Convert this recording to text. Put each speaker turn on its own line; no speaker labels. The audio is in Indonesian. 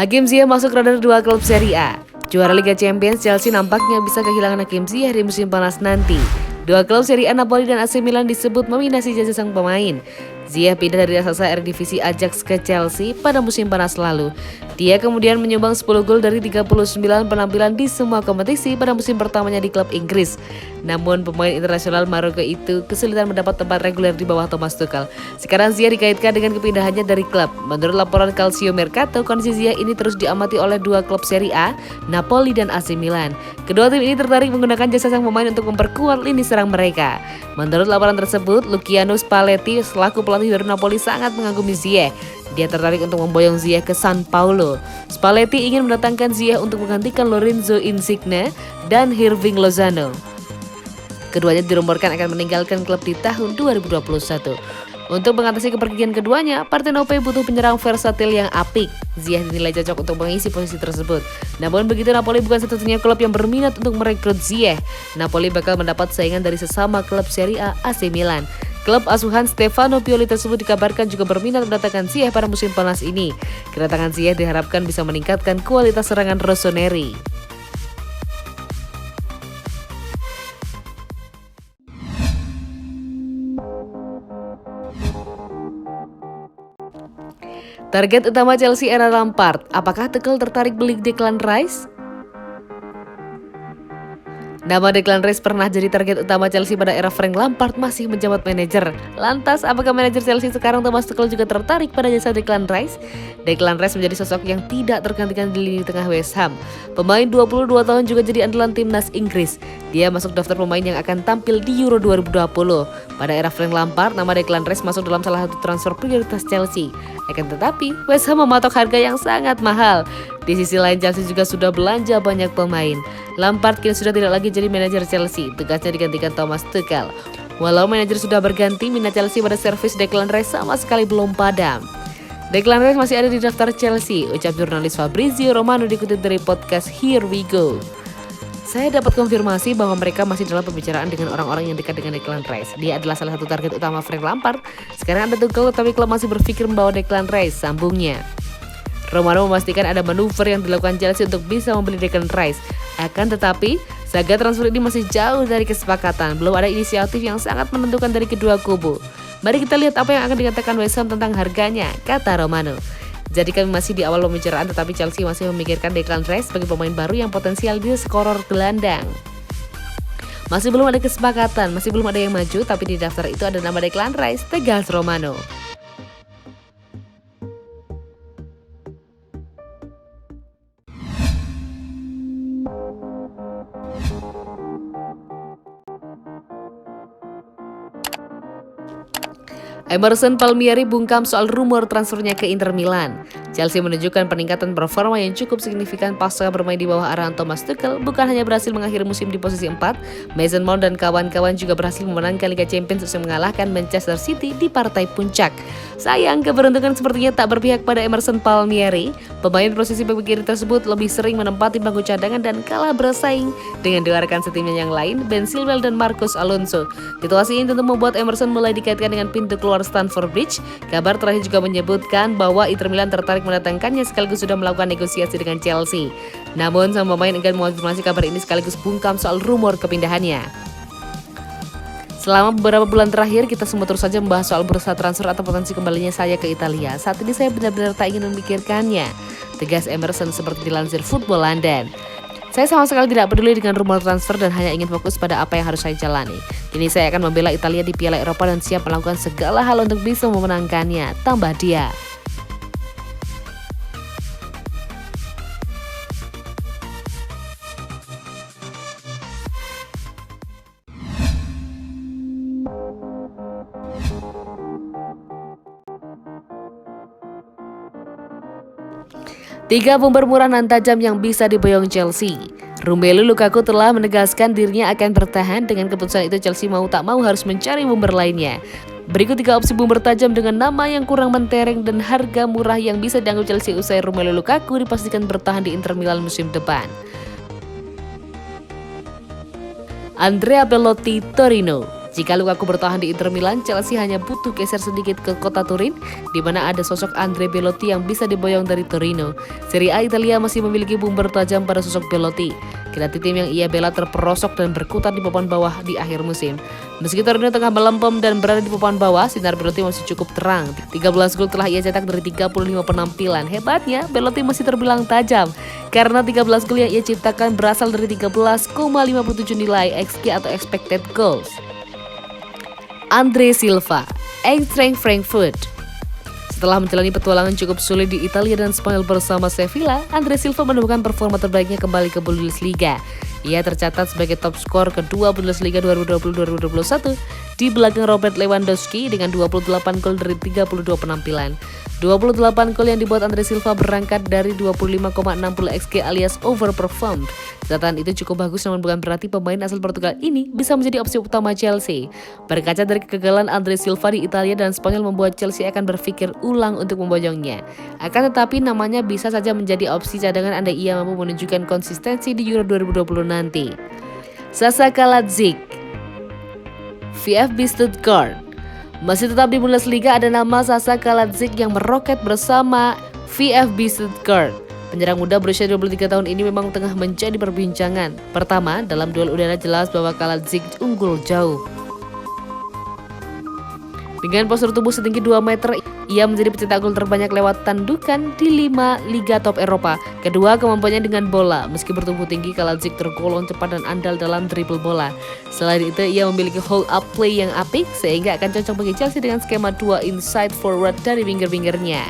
Hakim Ziyech masuk radar dua klub Serie A. Juara Liga Champions, Chelsea nampaknya bisa kehilangan Hakim Ziyech di musim panas nanti. Dua klub Serie A Napoli dan AC Milan disebut meminasi jasa sang pemain. Ziyech pindah dari raksasa Eredivisie Ajax ke Chelsea pada musim panas lalu. Dia kemudian menyumbang 10 gol dari 39 penampilan di semua kompetisi pada musim pertamanya di klub Inggris. Namun pemain internasional Maroko itu kesulitan mendapat tempat reguler di bawah Thomas Tuchel. Sekarang Ziyech dikaitkan dengan kepindahannya dari klub. Menurut laporan Calcio Mercato, kondisi Ziyech ini terus diamati oleh dua klub Serie A, Napoli dan AC Milan. Kedua tim ini tertarik menggunakan jasa sang pemain untuk memperkuat lini serang mereka. Menurut laporan tersebut, Luciano Spalletti selaku pelatih dari Napoli sangat mengagumi Ziyech. Dia tertarik untuk memboyong Ziyech ke San Paulo. Spalletti ingin mendatangkan Ziyech untuk menggantikan Lorenzo Insigne dan Hirving Lozano. Keduanya dirumorkan akan meninggalkan klub di tahun 2021. Untuk mengatasi kepergian keduanya, Partenope butuh penyerang versatil yang apik. Ziyech dinilai cocok untuk mengisi posisi tersebut. Namun begitu, Napoli bukan satu-satunya klub yang berminat untuk merekrut Ziyech. Napoli bakal mendapat saingan dari sesama klub Serie A, AC Milan. Klub asuhan Stefano Pioli tersebut dikabarkan juga berminat mendatangkan Ziyech pada musim panas ini. Kedatangan Ziyech diharapkan bisa meningkatkan kualitas serangan Rossoneri. Target utama Chelsea era Lampard, apakah Tuchel tertarik beli Declan Rice? Nama Declan Rice pernah jadi target utama Chelsea pada era Frank Lampard masih menjabat manajer. Lantas, apakah manajer Chelsea sekarang Thomas Tuchel juga tertarik pada jasa Declan Rice? Declan Rice menjadi sosok yang tidak tergantikan di lini tengah West Ham. Pemain 22 tahun juga jadi andalan timnas Inggris. Dia masuk daftar pemain yang akan tampil di Euro 2020. Pada era Frank Lampard, nama Declan Rice masuk dalam salah satu transfer prioritas Chelsea. Akan tetapi, West Ham mematok harga yang sangat mahal. Di sisi lain, Chelsea juga sudah belanja banyak pemain. Lampard kini sudah tidak lagi jadi manajer Chelsea, tugasnya digantikan Thomas Tuchel. Walau manajer sudah berganti, minat Chelsea pada servis Declan Rice sama sekali belum padam. Declan Rice masih ada di daftar Chelsea, ucap jurnalis Fabrizio Romano dikutip dari podcast Here We Go. Saya dapat konfirmasi bahwa mereka masih dalam pembicaraan dengan orang-orang yang dekat dengan Declan Rice. Dia adalah salah satu target utama Frank Lampard. Sekarang ada Tuchel, tapi klub masih berpikir membawa Declan Rice, sambungnya. Romano memastikan ada manuver yang dilakukan Chelsea untuk bisa membeli Declan Rice. Akan tetapi, saga transfer ini masih jauh dari kesepakatan. Belum ada inisiatif yang sangat menentukan dari kedua kubu. Mari kita lihat apa yang akan dikatakan West Ham tentang harganya, kata Romano. Jadi kami masih di awal pembicaraan, tetapi Chelsea masih memikirkan Declan Rice sebagai pemain baru yang potensial di skoror gelandang. Masih belum ada kesepakatan, masih belum ada yang maju, tapi di daftar itu ada nama Declan Rice, tegas Romano. Emerson Palmieri bungkam soal rumor transfernya ke Inter Milan. Chelsea menunjukkan peningkatan performa yang cukup signifikan pasca bermain di bawah arahan Thomas Tuchel. Bukan hanya berhasil mengakhiri musim di posisi 4, Mason Mount dan kawan-kawan juga berhasil memenangkan Liga Champions usai mengalahkan Manchester City di partai puncak. Sayang, keberuntungan sepertinya tak berpihak pada Emerson Palmieri. Pemain posisi bek kiri tersebut lebih sering menempati bangku cadangan dan kalah bersaing dengan dua rekan setimnya yang lain, Ben Chilwell dan Marcos Alonso. Situasi ini tentu membuat Emerson mulai dikaitkan dengan pintu keluar Stamford Bridge. Kabar terakhir juga menyebutkan bahwa Inter Milan tertarik mendatangkannya sekaligus sudah melakukan negosiasi dengan Chelsea. Namun sang pemain enggan mengonfirmasi kabar ini sekaligus bungkam soal rumor kepindahannya. Selama beberapa bulan terakhir kita semua terus saja membahas soal bursa transfer atau potensi kembalinya saya ke Italia. Saat ini saya benar-benar tak ingin memikirkannya, tegas Emerson seperti dilansir Football London. Saya sama sekali tidak peduli dengan rumor transfer dan hanya ingin fokus pada apa yang harus saya jalani. Kini saya akan membela Italia di Piala Eropa dan siap melakukan segala hal untuk bisa memenangkannya, tambah dia. Tiga bomber murah nan tajam yang bisa diboyong Chelsea. Romelu Lukaku telah menegaskan dirinya akan bertahan. Dengan keputusan itu Chelsea mau tak mau harus mencari bomber lainnya. Berikut 3 opsi bomber tajam dengan nama yang kurang mentereng dan harga murah yang bisa dianggap Chelsea usai Romelu Lukaku dipastikan bertahan di Inter Milan musim depan. Andrea Belotti, Torino. Jika Lukaku bertahan di Inter Milan, Chelsea hanya butuh geser sedikit ke kota Turin, di mana ada sosok Andrea Belotti yang bisa diboyong dari Torino. Serie A Italia masih memiliki bumber tajam pada sosok Belotti. Kendati tim yang ia bela terperosok dan berkutat di papan bawah di akhir musim. Meski Torino tengah melempem dan berada di papan bawah, sinar Belotti masih cukup terang. 13 gol telah ia cetak dari 35 penampilan. Hebatnya, Belotti masih terbilang tajam, karena 13 gol yang ia ciptakan berasal dari 13,57 nilai XG atau expected goals. Andre Silva, Eintracht Frankfurt. Setelah menjalani petualangan cukup sulit di Italia dan Spanyol bersama Sevilla, Andre Silva menemukan performa terbaiknya kembali ke Bundesliga. Ia tercatat sebagai top skor kedua Bundesliga 2020-2021 di belakang Robert Lewandowski dengan 28 gol dari 32 penampilan. 28 gol yang dibuat Andre Silva berangkat dari 25,60 XG alias overperformed. Catatan itu cukup bagus, namun bukan berarti pemain asal Portugal ini bisa menjadi opsi utama Chelsea. Berkaca dari kegagalan Andre Silva di Italia dan Spanyol membuat Chelsea akan berpikir ulang untuk membojongnya. Akan tetapi namanya bisa saja menjadi opsi cadangan andai ia mampu menunjukkan konsistensi di Euro 2020 nanti. Sasa Kaladzic, VfB Stuttgart. Masih tetap di Bundesliga, ada nama Sasa Kaladzic yang meroket bersama VfB Stuttgart. Penyerang muda berusia 23 tahun ini memang tengah menjadi perbincangan. Pertama, dalam duel udara jelas bahwa Kaladzic unggul jauh. Dengan postur tubuh setinggi 2 meter, ia menjadi pencetak gol terbanyak lewat tandukan di 5 liga top Eropa. Kedua, kemampuannya dengan bola. Meski bertubuh tinggi, Kaladzic tergolong cepat dan andal dalam dribble bola. Selain itu, ia memiliki hold up play yang apik, sehingga akan cocok bagi Chelsea dengan skema 2 inside forward dari winger-wingernya.